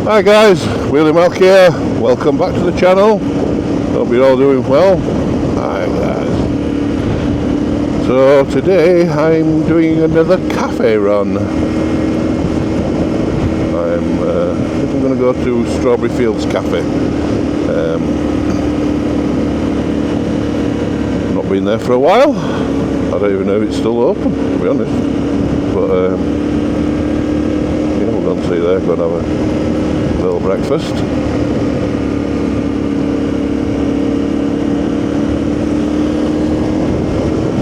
Hi guys, Wheelie Malk here. Welcome back to the channel. Hope you're all doing well. Hi guys. So today I'm doing another cafe run. I think I'm going to go to Strawberry Fields Cafe. Not been there for a while. I don't even know if it's still open, to be honest. But yeah, we'll go and see there. Go and have a little breakfast.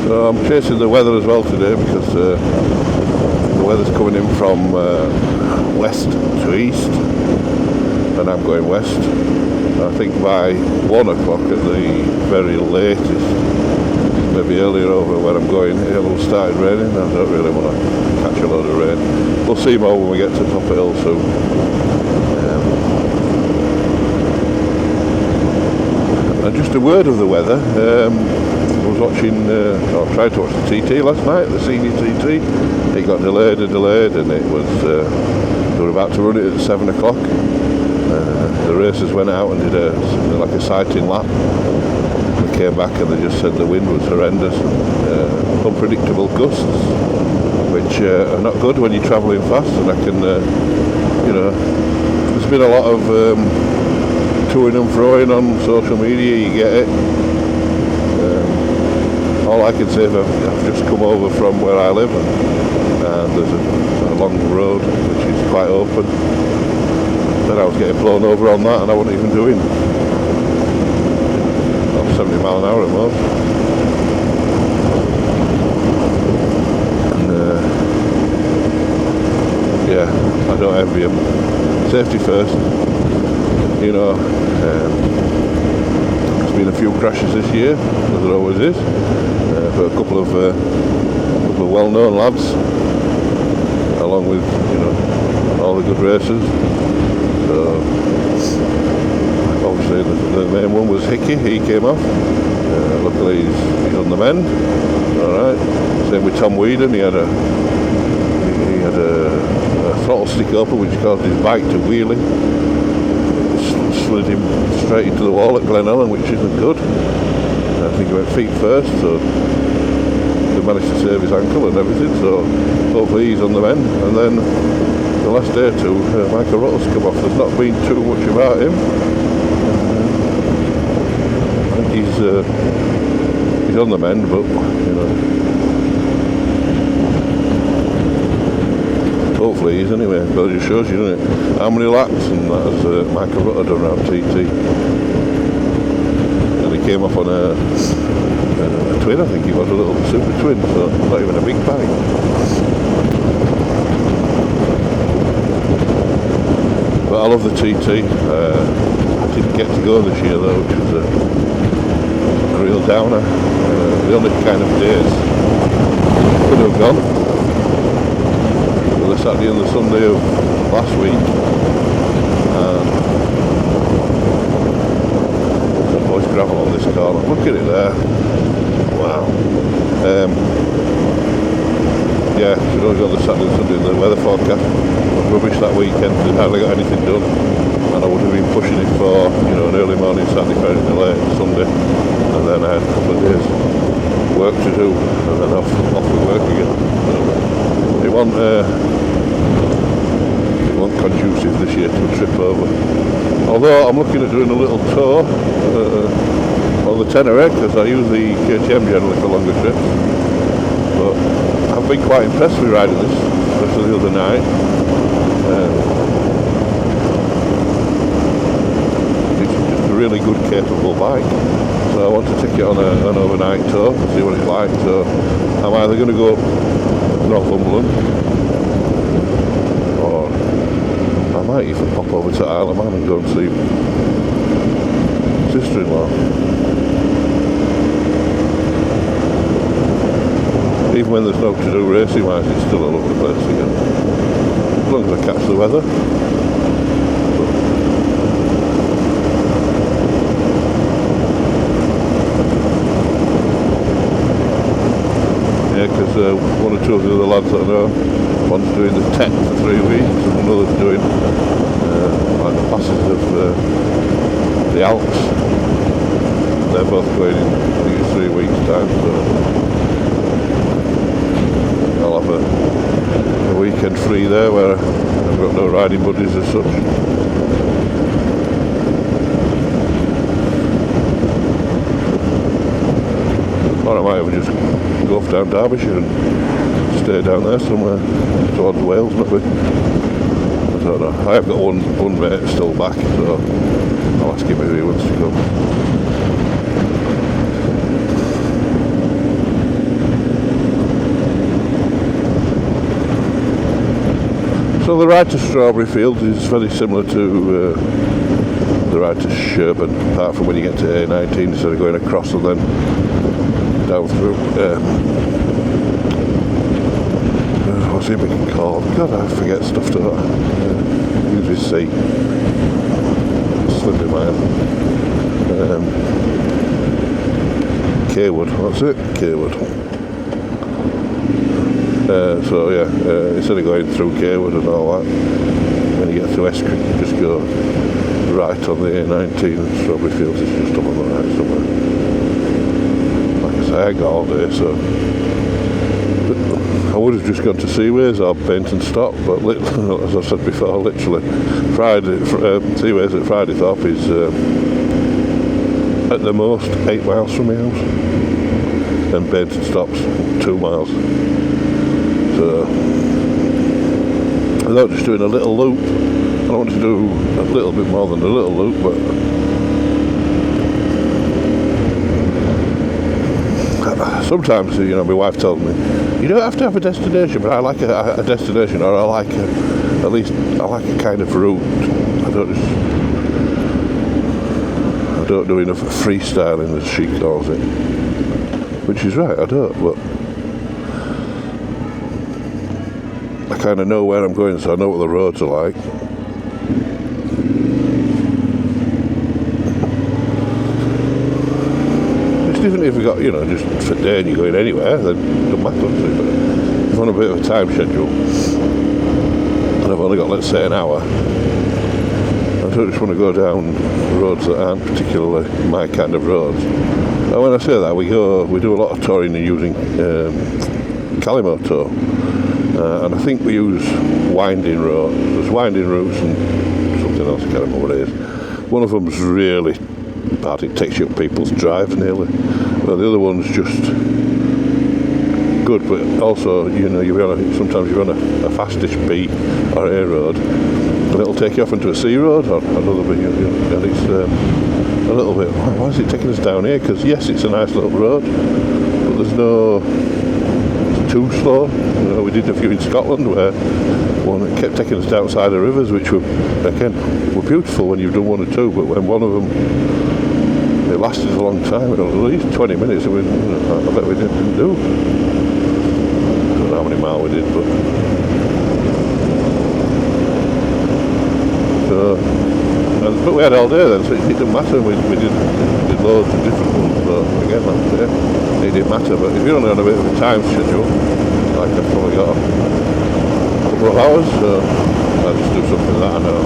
So I'm chasing the weather as well today because the weather's coming in from west to east and I'm going west. I think by 1 o'clock at the very latest, maybe earlier over where I'm going, it'll start raining. I don't really want to catch a load of rain. We'll see more when we get to top of hill soon. And just a word of the weather, I was watching, I tried to watch the TT last night, the senior TT. It got delayed and it was, they were about to run it at 7 o'clock. The racers went out and did like a sighting lap. They came back and they just said the wind was horrendous, unpredictable gusts, which are not good when you're travelling fast. And I can, there's been a lot of toing and froing on social media, you get it. All I can say is I've just come over from where I live and there's a long road which is quite open. Then I was getting blown over on that and I wasn't even doing 70 mile an hour at most. And yeah, I don't envy them. Safety first. You know, there's been a few crashes this year, as there always is, but a couple of well-known lads, along with all the good racers. So obviously the main one was Hickey. He came off. Luckily he's on the mend. All right. Same with Tom Whedon. He had a throttle stick open, which caused his bike to wheelie. Slid him straight into the wall at Glenellan, which isn't good. I think he went feet first, so they managed to save his ankle and everything, so hopefully he's on the mend. And then the last day or two, Michael Ruttle's come off. There's not been too much about him. I think he's on the mend, but hopefully he is anyway. But it just shows you, doesn't it, how many laps and that has Michael Rutter done around TT. And he came off on a twin, I think he was, a little super twin, so not even a big bike. But I love the TT. I didn't get to go this year though, which was a real downer. The only kind of days could have gone. The Saturday and the Sunday of last week, some boys gravel on this corner. Look at it there. Wow. Yeah, should only go the Saturday and Sunday. The weather forecast was rubbish that weekend. We hardly got anything done, and I would have been pushing it for an early morning Saturday, very late Sunday, and then I had a couple of days work to do, and then off with work again. So it wasn't conducive this year to a trip over. Although I'm looking at doing a little tour on the Tenere, because I use the KTM generally for longer trips. But I've been quite impressed with riding this, especially the other night. It's just a really good, capable bike. So I want to take it on an overnight tour, see what it's like. So I'm either going to go up Northumberland, or I might even pop over to Isle of Man and go and see sister-in-law. Even when there's no to do racing wise, it's still a lovely place again. As long as I catch the weather. Yeah, because one or two of the other lads that I know, one's doing the tech for 3 weeks and another's doing like the passes of the Alps. They're both going in, I think it's 3 weeks' time, so I'll have a weekend free there where I've got no riding buddies as such. Or I might have just go off down Derbyshire and stay down there somewhere towards Wales maybe. I don't know. I have got one mate still back, so I'll ask him if he wants to go. So the ride to Strawberry Fields is very similar to the ride to Sherburn, apart from when you get to A19 instead of going across and then down through what's it being called? God, I forget stuff to usually see. Slipping my mind. Cawood, what's it? Cawood. So yeah, instead of going through Cawood and all that, when you get to Escreek, you just go right on the A19 and Strawberry Fields is just up on the right somewhere. Like I say, I got all day, so I would have just gone to Seaways or Paintonstop, but as I said before, literally Seaways at Fridaythorpe is at the most 8 miles from my house, and Paintonstop's 2 miles. So I thought just doing a little loop. I don't want to do a little bit more than a little loop, but sometimes, my wife told me, you don't have to have a destination, but I like a destination, or I like a kind of route. I don't do enough freestyling, as she calls it, which is right, I don't, but I kind of know where I'm going, so I know what the roads are like. It's different if you got, just for a day and you're going anywhere, then it doesn't matter. But if I'm on a bit of a time schedule, and I've only got, let's say, an hour, I don't just want to go down roads that aren't particularly my kind of roads. And when I say that, we do a lot of touring and using Calimo Tour. And I think we use winding roads. There's winding routes and something else, I can't remember what it is. One of them's really bad, it takes you up people's drives nearly. But the other one's just good, but also, sometimes you're on a fastish B or A road, and it'll take you off into a C road or another bit, and it's a little bit, why is it taking us down here? Because yes, it's a nice little road, but there's no... too slow. We did a few in Scotland where one kept taking us down side of rivers, which were beautiful when you've done one or two, but when one of them, it lasted a long time, at least 20 minutes, and I bet we didn't do. I don't know how many miles we did, but we had all day then, so it didn't matter. We did loads of different ones, but again, like I say, it didn't matter. But if you're only on a bit of a time schedule, like I've probably got a couple of hours, so I'll just do something that I know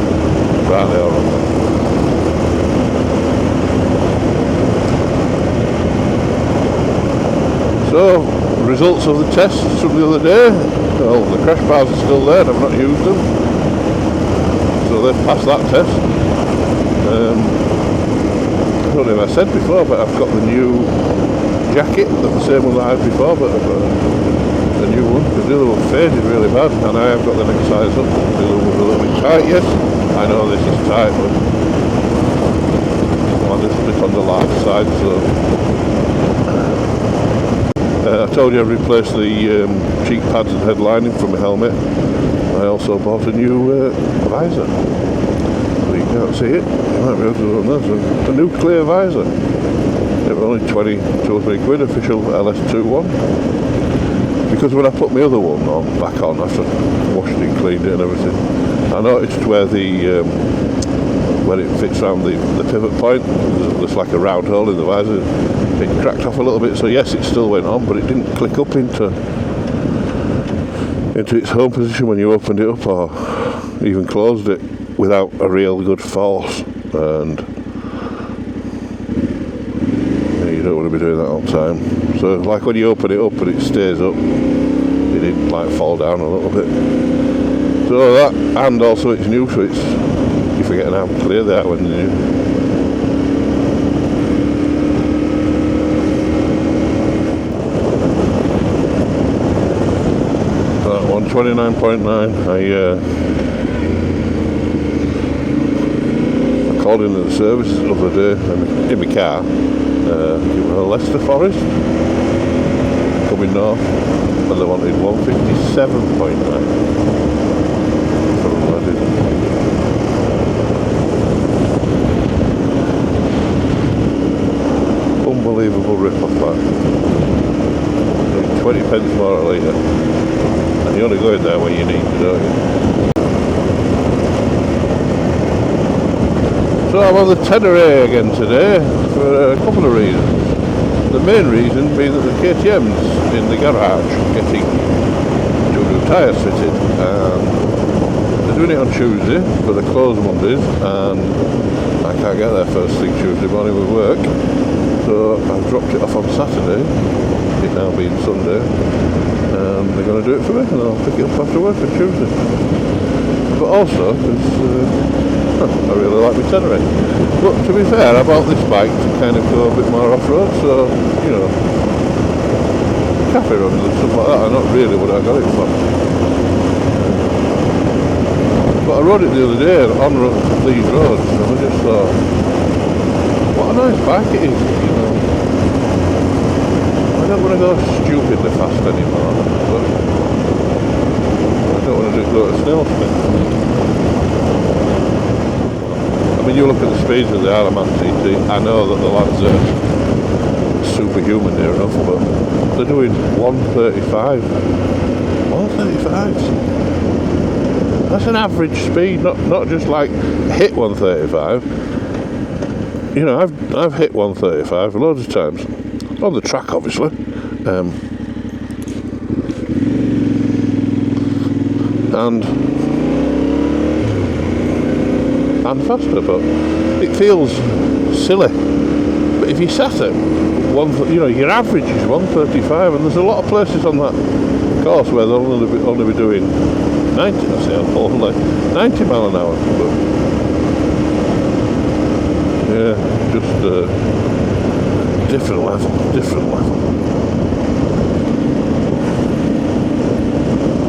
rightly or wrongly. So, results of the tests from the other day. Well, the crash bars are still there and I've not used them, so they've passed that test. I don't know if I said before, but I've got the new jacket, the same one that I had before, but I've got a new one, because the other one faded really bad, and I have got the next size up. The other one was a little bit tight, yes, I know this is tight, but I'm a little bit on the large side, so I told you I've replaced the cheek pads and headlining from my helmet. I also bought a new visor. You can't see it, you might be able to run this. A new clear visor. It was only 22 or 3 quid, official LS21. Because when I put my other one back on after washed it and cleaned it and everything, I noticed where it fits around the pivot point, there's like a round hole in the visor. It cracked off a little bit, so yes, it still went on, but it didn't click up into its home position when you opened it up or even closed it. without a real good force, and you don't want to be doing that all the time. So like when you open it up and it stays up, it didn't like fall down a little bit. So that, and also it's new, so it's, you forget how clear they are when they're new. So that 129.9, I called into the service the other day in my car. It was Leicester Forest coming north, and they wanted 157.9. Unbelievable rip-off that. 20 pence more a litre, and you only go in there when you need to, don't you? So I'm on the Tenere again today for a couple of reasons. The main reason being that the KTM's in the garage getting two new tyres fitted, and they're doing it on Tuesday, but they're closed Mondays, and I can't get there first thing Tuesday morning with work, so I've dropped it off on Saturday, it now being Sunday, and they're going to do it for me, and I'll pick it up after work on Tuesday. But also, because I really like my Tenere. But to be fair, I bought this bike to kind of go a bit more off-road, so, you know, cafe runs and stuff like that are not really what I got it for. But I rode it the other day on these roads, and I just thought, what a nice bike it is, you know. I don't want to go stupidly fast anymore, but I don't want to just go at a snail's pace. I mean, you look at the speeds of the Arman TT, I know that the lads are superhuman near enough, but they're doing 135. 135s. That's an average speed, not just like hit 135. You know, I've hit 135 loads of times. On the track, obviously. And faster, but it feels silly. But if you sat at you know, your average is 135, and there's a lot of places on that course where they'll only be doing 90. I say only 90 mile an hour. But yeah, just different level.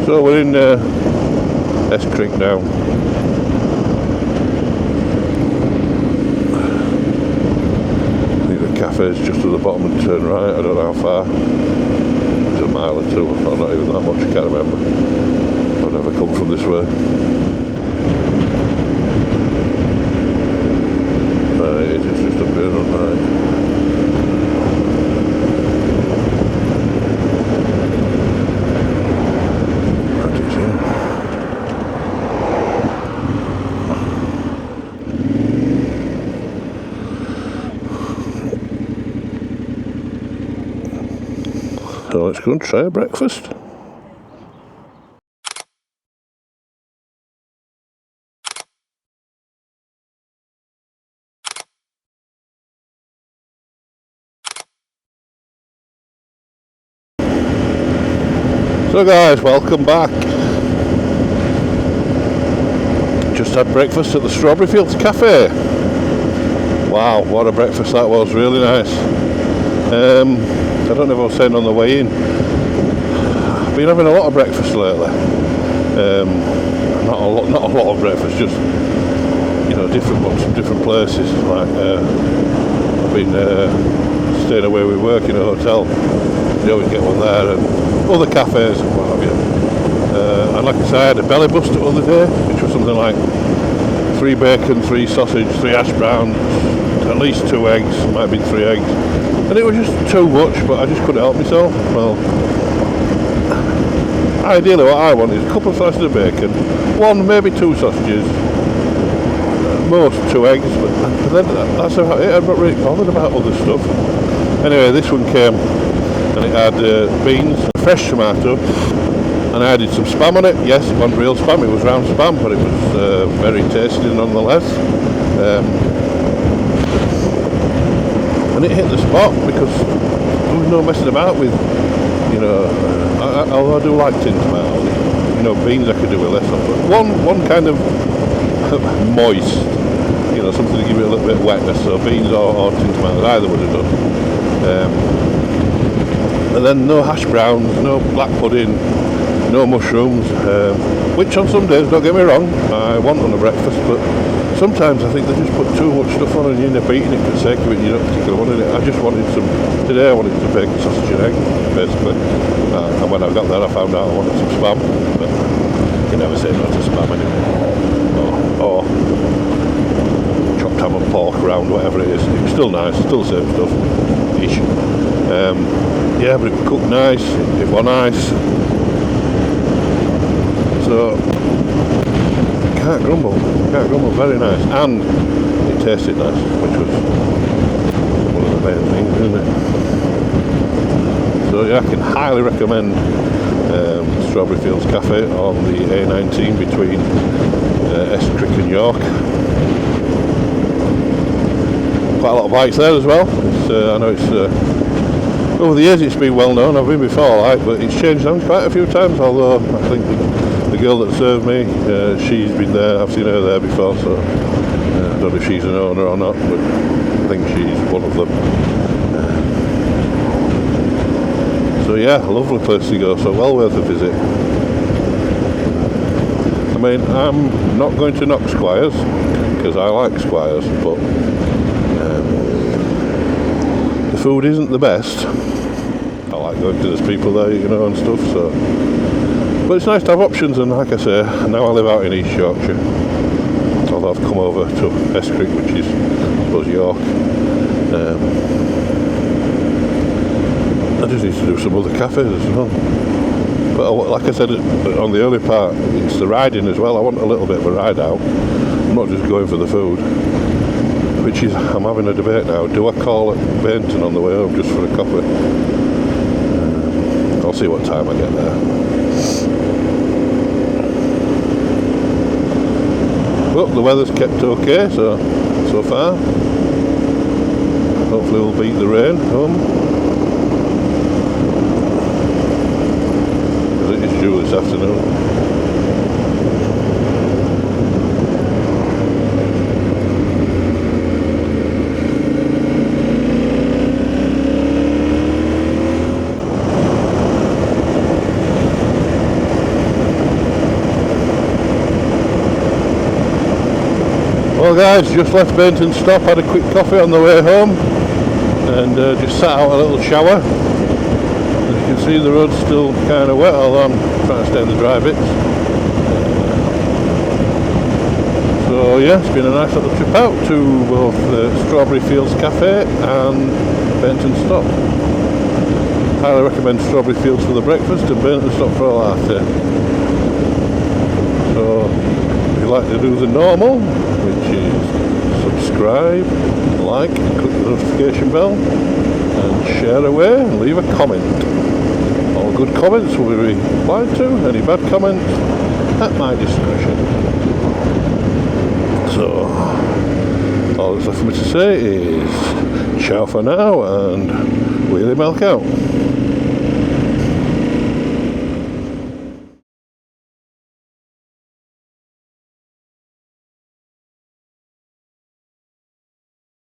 So we're in S Creek now. Cafe's just at the bottom and turn right. I don't know how far. It's a mile or two, or not even that much, I can't remember. I've never come from this way. It's just up here, right. So let's go and try a breakfast. So guys, welcome back. Just had breakfast at the Strawberry Fields Cafe. Wow, what a breakfast that was, really nice. I don't know if I was saying on the way in, I've been having a lot of breakfast lately. Not a lot of breakfast, just, you know, different ones from different places. Like I've been staying away with work in a hotel. You always get one there, and other cafes and what have you. And like I said, I had a belly buster the other day, which was something like 3 bacon, 3 sausage, 3 hash browns, at least 2 eggs, might have been 3 eggs. And it was just too much, but I just couldn't help myself. Well, ideally what I want is a couple of slices of bacon, 1, maybe 2 sausages, most 2 eggs, but then that's about it. I'm not really bothered about other stuff. Anyway, this one came, and it had beans, fresh tomato, and I added some spam on it. Yes, it wasn't real spam, it was round spam, but it was very tasty nonetheless. And it hit the spot because there was no messing about with, you know, although I do like tin tomatoes, you know, beans I could do with less of, but one kind of moist, you know, something to give it a little bit of wetness, so beans or tin tomatoes, either would have done. And then no hash browns, no black pudding, no mushrooms, which on some days, don't get me wrong, I want on a breakfast, but sometimes I think they just put too much stuff on and you end up eating it for the sake of it, you don't particularly want it. I just wanted today I wanted some bacon, sausage and egg, basically. And when I got there I found out I wanted some spam, but you never say no to spam anyway. Or chopped ham and pork around, whatever it is. It was still nice, still the same stuff, ish. Yeah, but it was cooked nice, it was nice. So, can't grumble, very nice, and it tasted nice, which was one of the main things, isn't it? So yeah, I can highly recommend Strawberry Fields Cafe on the A19 between Escrick and York. Quite a lot of bikes there as well. I know it's over the years it's been well known, I've been before, but it's changed hands quite a few times, although I think the girl that served me, she's been there, I've seen her there before, so I don't know if she's an owner or not, but I think she's one of them. So yeah, a lovely place to go, so well worth a visit. I mean, I'm not going to knock Squires, because I like Squires, but the food isn't the best. I like going to those people there, you know, and stuff, so. But it's nice to have options, and like I say, now I live out in East Yorkshire, although I've come over to Escrick, which is, I suppose, York. I just need to do some other cafes as well. But like I said on the early part, it's the riding as well. I want a little bit of a ride out. I'm not just going for the food, which is, I'm having a debate now. Do I call at Bainton on the way home just for a coffee? I'll see what time I get there. Well, the weather's kept okay so far. Hopefully we'll beat the rain home. Because it is due this afternoon. Well guys, just left Bainton Stop, had a quick coffee on the way home and just sat out a little shower. As you can see, the road's still kind of wet, although I'm trying to stay in the dry bits. So yeah, it's been a nice little trip out to both Strawberry Fields Cafe and Bainton Stop. Highly recommend Strawberry Fields for the breakfast and Bainton Stop for a latte. So if you like to do the normal, which is subscribe, like, click the notification bell and share away and leave a comment. All good comments will be replied to, any bad comments at my discretion. So all that's left for me to say is ciao for now and wheelie milk out.